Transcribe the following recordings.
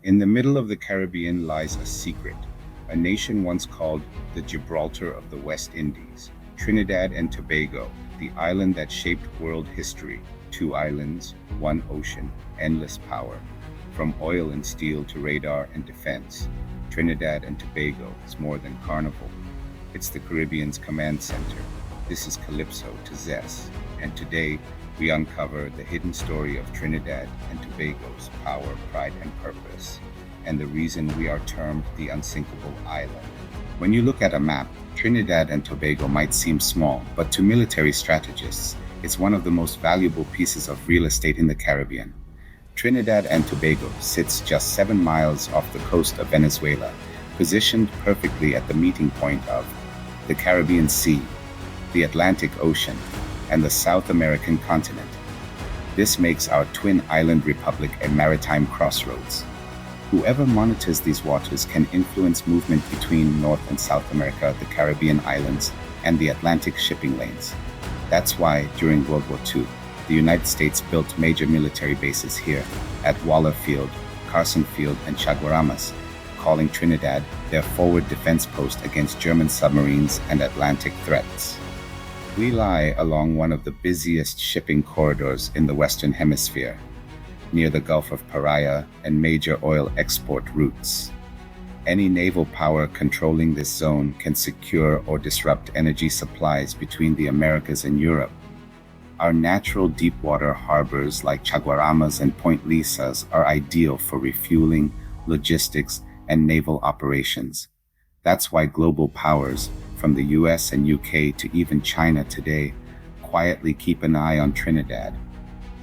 In the middle of the Caribbean lies a secret, a nation once called the Gibraltar of the West Indies, Trinidad and Tobago, the island that shaped world history. Two islands, one ocean, endless power. From oil and steel to radar and defense, Trinidad and Tobago is more than carnival. It's the Caribbean's command center. This is Calypso to Zess, and today we uncover the hidden story of Trinidad and Tobago's power, pride, and purpose, and the reason we are termed the Unsinkable Island. When you look at a map, Trinidad and Tobago might seem small, but to military strategists, it's one of the most valuable pieces of real estate in the Caribbean. Trinidad and Tobago sits just 7 miles off the coast of Venezuela, positioned perfectly at the meeting point of the Caribbean Sea, the Atlantic Ocean, and the South American continent. This makes our twin island republic a maritime crossroads. Whoever monitors these waters can influence movement between North and South America, the Caribbean islands, and the Atlantic shipping lanes. That's why, during World War II, the United States built major military bases here at Waller Field, Carson Field, and Chaguaramas, calling Trinidad their forward defense post against German submarines and Atlantic threats. We lie along one of the busiest shipping corridors in the Western Hemisphere, near the Gulf of Paria and major oil export routes. Any naval power controlling this zone can secure or disrupt energy supplies between the Americas and Europe. Our natural deepwater harbors like Chaguaramas and Point Lisas are ideal for refueling, logistics, and naval operations. That's why global powers, from the US and UK to even China today, quietly keep an eye on Trinidad.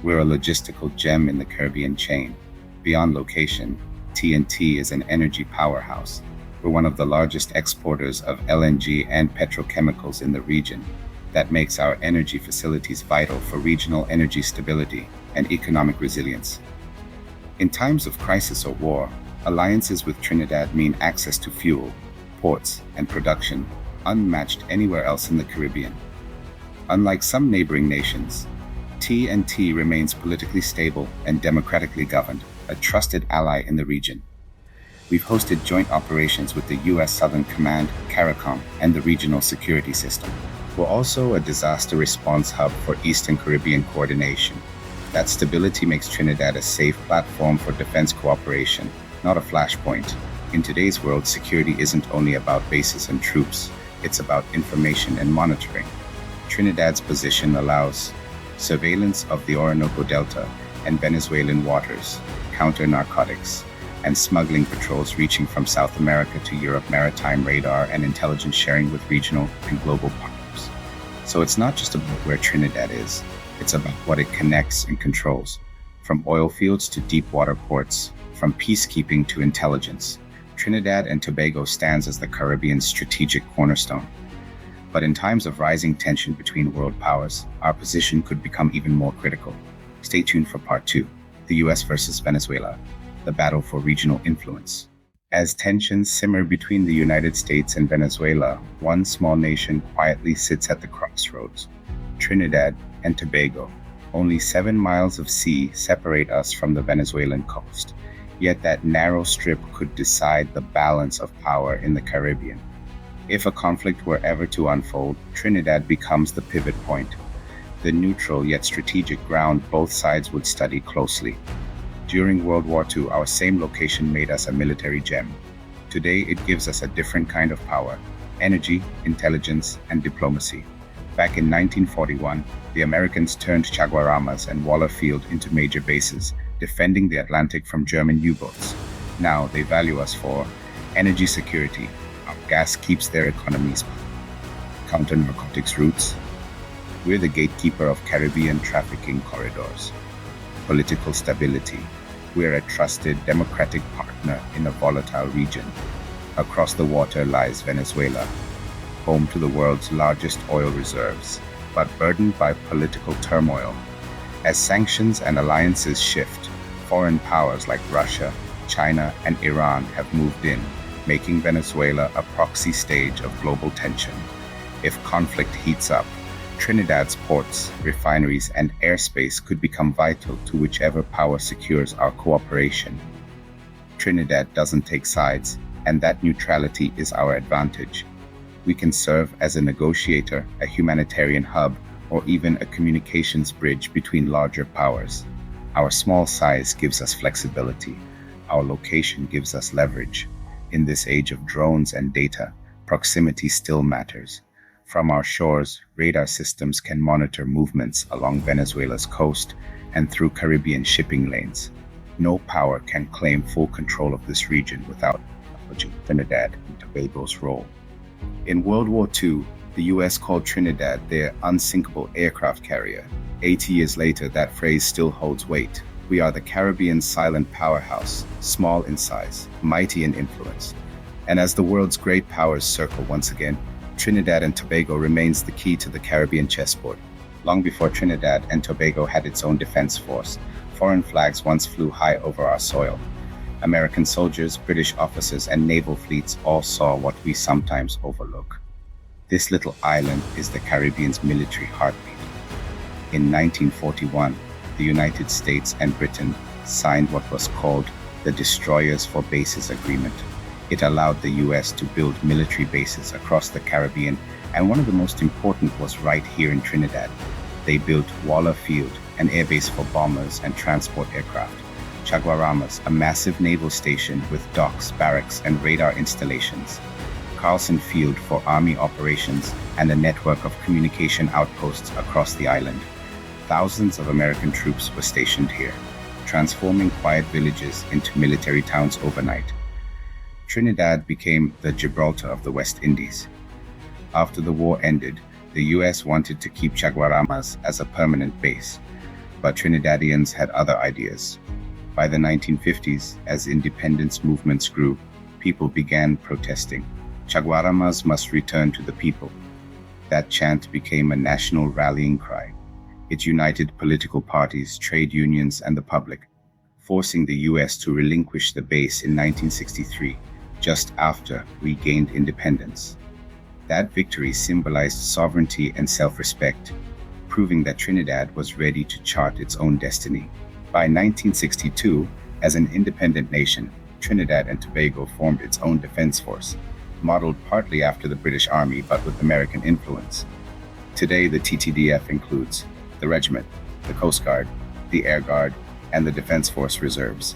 We're a logistical gem in the Caribbean chain. Beyond location, TNT is an energy powerhouse. We're one of the largest exporters of LNG and petrochemicals in the region. That makes our energy facilities vital for regional energy stability and economic resilience. In times of crisis or war, alliances with Trinidad mean access to fuel, ports, and production unmatched anywhere else in the Caribbean. Unlike some neighboring nations, TNT remains politically stable and democratically governed, a trusted ally in the region. We've hosted joint operations with the U.S. Southern Command, CARICOM, and the Regional Security System. We're also a disaster response hub for Eastern Caribbean coordination. That stability makes Trinidad a safe platform for defense cooperation, not a flashpoint. In today's world, security isn't only about bases and troops, it's about information and monitoring. Trinidad's position allows surveillance of the Orinoco Delta and Venezuelan waters, counter-narcotics, and smuggling patrols reaching from South America to Europe, maritime radar and intelligence sharing with regional and global partners. So it's not just about where Trinidad is, it's about what it connects and controls, from oil fields to deep water ports, from peacekeeping to intelligence. Trinidad and Tobago stands as the Caribbean's strategic cornerstone. But in times of rising tension between world powers, our position could become even more critical. Stay tuned for part 2, the US versus Venezuela, the battle for regional influence. As tensions simmer between the United States and Venezuela, one small nation quietly sits at the crossroads, Trinidad and Tobago. Only 7 miles of sea separate us from the Venezuelan coast. Yet that narrow strip could decide the balance of power in the Caribbean. If a conflict were ever to unfold, Trinidad becomes the pivot point, the neutral yet strategic ground both sides would study closely. During World War II, our same location made us a military gem. Today, it gives us a different kind of power: energy, intelligence, and diplomacy. Back in 1941, the Americans turned Chaguaramas and Waller Field into major bases, defending the Atlantic from German U-boats. Now they value us for energy security. Our gas keeps their economies, counter-narcotics routes. We're the gatekeeper of Caribbean trafficking corridors. Political stability. We're a trusted democratic partner in a volatile region. Across the water lies Venezuela, home to the world's largest oil reserves, but burdened by political turmoil. As sanctions and alliances shift, foreign powers like Russia, China, and Iran have moved in, making Venezuela a proxy stage of global tension. If conflict heats up, Trinidad's ports, refineries, and airspace could become vital to whichever power secures our cooperation. Trinidad doesn't take sides, and that neutrality is our advantage. We can serve as a negotiator, a humanitarian hub, or even a communications bridge between larger powers. Our small size gives us flexibility. Our location gives us leverage. In this age of drones and data, proximity still matters. From our shores, radar systems can monitor movements along Venezuela's coast and through Caribbean shipping lanes. No power can claim full control of this region without acknowledging Trinidad and Tobago's role. In World War II, the US called Trinidad their unsinkable aircraft carrier. 80 years later, that phrase still holds weight. We are the Caribbean's silent powerhouse, small in size, mighty in influence. And as the world's great powers circle once again, Trinidad and Tobago remains the key to the Caribbean chessboard. Long before Trinidad and Tobago had its own defense force, foreign flags once flew high over our soil. American soldiers, British officers, and naval fleets all saw what we sometimes overlook. This little island is the Caribbean's military heartbeat. In 1941, the United States and Britain signed what was called the Destroyers for Bases Agreement. It allowed the US to build military bases across the Caribbean, and one of the most important was right here in Trinidad. They built Waller Field, an airbase for bombers and transport aircraft. Chaguaramas, a massive naval station with docks, barracks, and radar installations. Carlson Field for army operations and a network of communication outposts across the island. Thousands of American troops were stationed here, transforming quiet villages into military towns overnight. Trinidad became the Gibraltar of the West Indies. After the war ended, the US wanted to keep Chaguaramas as a permanent base, but Trinidadians had other ideas. By the 1950s, as independence movements grew, people began protesting. Chaguaramas must return to the people. That chant became a national rallying cry. It united political parties, trade unions, and the public, forcing the US to relinquish the base in 1963, just after we gained independence. That victory symbolized sovereignty and self-respect, proving that Trinidad was ready to chart its own destiny. By 1962, as an independent nation, Trinidad and Tobago formed its own defense force, modeled partly after the British Army but with American influence. Today, the TTDF includes the Regiment, the Coast Guard, the Air Guard, and the Defense Force Reserves.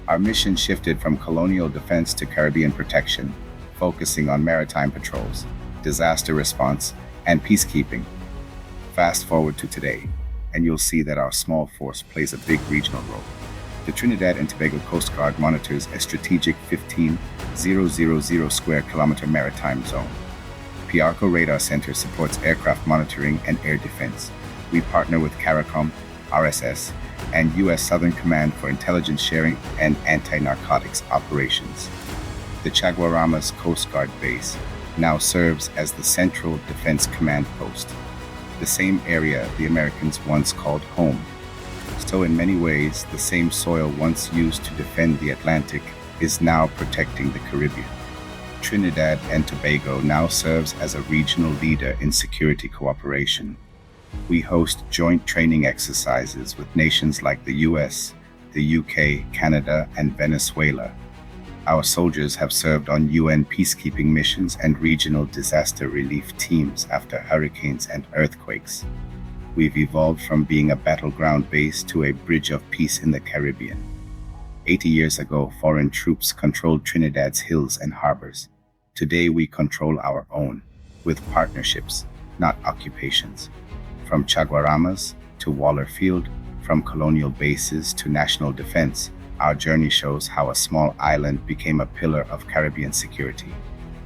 Our mission shifted from colonial defense to Caribbean protection, focusing on maritime patrols, disaster response, and peacekeeping. Fast forward to today, and you'll see that our small force plays a big regional role. The Trinidad and Tobago Coast Guard monitors a strategic 15,000 square kilometer maritime zone. Piarco Radar Center supports aircraft monitoring and air defense. We partner with CARICOM, RSS, and U.S. Southern Command for intelligence sharing and anti-narcotics operations. The Chaguaramas Coast Guard base now serves as the Central Defense Command Post, the same area the Americans once called home. So in many ways, the same soil once used to defend the Atlantic is now protecting the Caribbean. Trinidad and Tobago now serves as a regional leader in security cooperation. We host joint training exercises with nations like the US, the UK, Canada, and Venezuela. Our soldiers have served on UN peacekeeping missions and regional disaster relief teams after hurricanes and earthquakes. We've evolved from being a battleground base to a bridge of peace in the Caribbean. 80 years ago, foreign troops controlled Trinidad's hills and harbors. Today, we control our own, with partnerships, not occupations. From Chaguaramas to Waller Field, from colonial bases to national defense, our journey shows how a small island became a pillar of Caribbean security.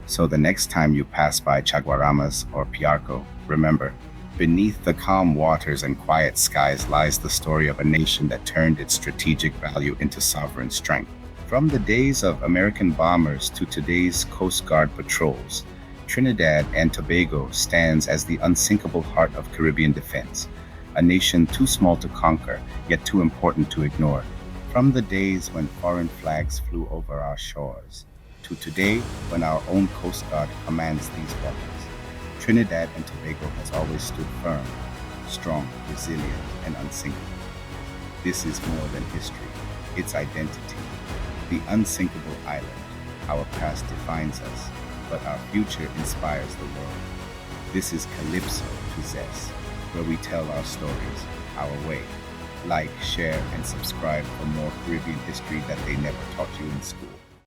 So the next time you pass by Chaguaramas or Piarco, remember, beneath the calm waters and quiet skies lies the story of a nation that turned its strategic value into sovereign strength. From the days of American bombers to today's Coast Guard patrols, Trinidad and Tobago stands as the unsinkable heart of Caribbean defense, a nation too small to conquer, yet too important to ignore. From the days when foreign flags flew over our shores, to today when our own Coast Guard commands these waters, Trinidad and Tobago has always stood firm, strong, resilient, and unsinkable. This is more than history, it's identity. The Unsinkable Island. Our past defines us, but our future inspires the world. This is Calypso to Zess, where we tell our stories our way. Like, share, and subscribe for more Caribbean history that they never taught you in school.